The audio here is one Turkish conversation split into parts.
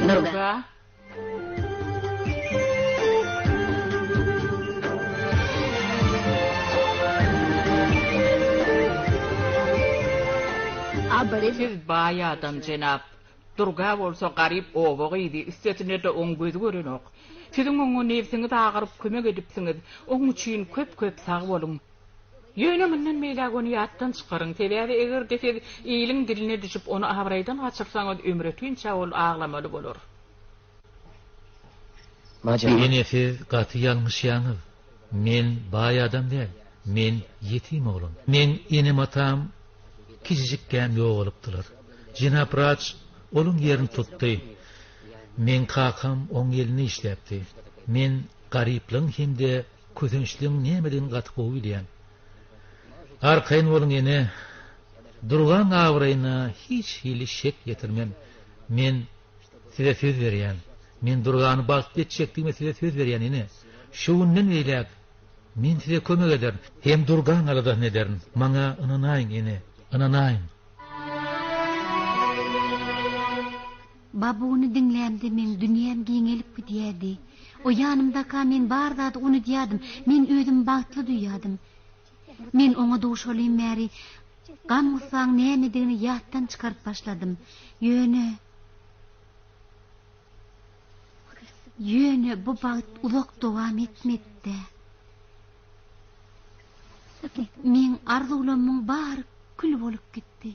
Durga. Siz bayağı adam cenap. Durga bolsa garip oboq idi. İstetine de oň gözü görenok. Siziň oňa nefsiňiz agyryp kömek edipsiňiz. Oň üçin köp sag bolun. Ýöne menden meýle gonu ýatdan çykaryň. Sebäbi eger dese iýiliň diline düşüp onu abraýdan gaçyrsaňyz ömretünçe ol aglamaly bolar. Yine siz gaty ýalňyşýaňyz. Men baýa adam däl. Men ýetim oglum. Men enem atam kiçijikken ýok bolupdylar. Jinap Raç onun yerini tutdy. Men kakam oň ýelini işläpdi. Men garyplyň hemde közençliň nämeden gaty goýulýan. Arkayn bolun ene durgan awraýyna hiç hili şek getirmem. Men size söz berýän. Men durgany bagtyp etjekdigime size söz berýän ene. Şuwundan beýlek men size kömek ederim. Hem durgan aladan ederim. Maňa ynanaýyn ene. Ynanaýyn. Babuny dinlämdi men dünýäm giňelip gidýärdi. O ýanymda men bardady onu diýadym. Men özüm bagtly duýadym. Men oňa duş bolýym märi. Gamysaň nämedigini ýatdan çykaryp başladym. Ýöne bu bagt ulak dowam etmekde. Men arzulamyň bary kül bolup gitdi.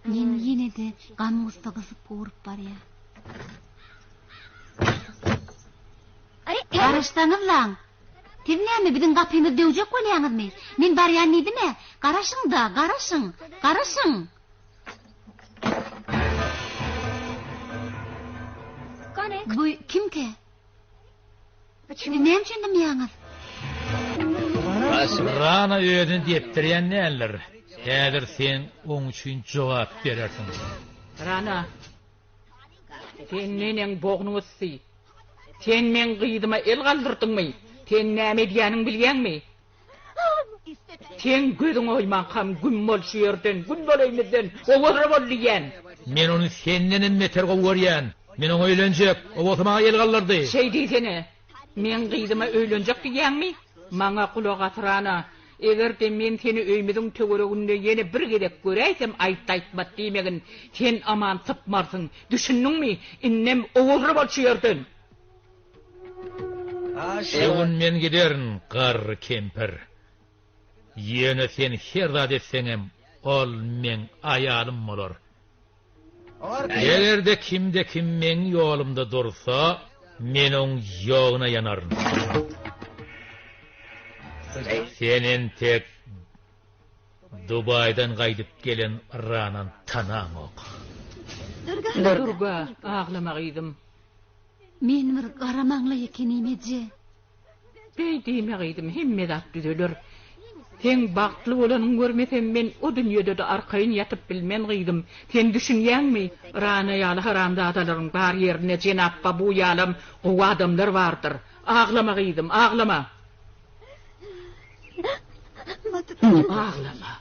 Men ýene de gamysta gysyp gorup barýar. Garaştaňyz lan. Tirnäme biziň gapymyzdy döwjek bolýaňyzmy? Men barýan idime? Garaşyň da, garaşyň. Bu kimke? Näme üçin ýaňyz? Rana öýüni diýipdirýän näler? Häzir sen oň üçin jogap berersiň. Rana. Sen meniň bognuňyzsy. Sen men gyýdyma el galdyrdyňmy? Sen näme diýäniň bilýänmi? Sen gözüň oýman kam gün bolşy ýerden, gün boleýmizden, owara bolýan. Men onu senden meterge görýän. Men onu öýlenjek, o bolsa el galdyrdy. Şey diýsene, men gyýdyma öýlenjek diýänmi? Maňa kulak atyrana. Eger de men seni öýmediň töwereginde ýene bir gerek göräýsem aýtbat diýmegin, sen aman typmarsyň. Düşündiňmi? Innem owara bolşy ýerden. Egun men giderin gar kemper. Ýene sen herda etseňem ol men aýalym bolar. Egerde kimde kim men ýolumda dursa, men oň ýogyna ýanarym. Senin tek Dubay'dan gaýdyp gelen Ranan tanaň ok. Durga, aglama gyýdym. Men bir garamaňla ekenimedi. Beýdime gyýdym, hemme zat düzeler. Sen bagtly bolanyň görmesem men o dünýede de arkaýyn ýatyp bilmen gyýdym. Sen düşünýänmi? Rana ýaly haramzadalaryň bar ýerine jenap bu ýalym o adamlar bardyr. Aglama gyýdym, aglama. Ağlama.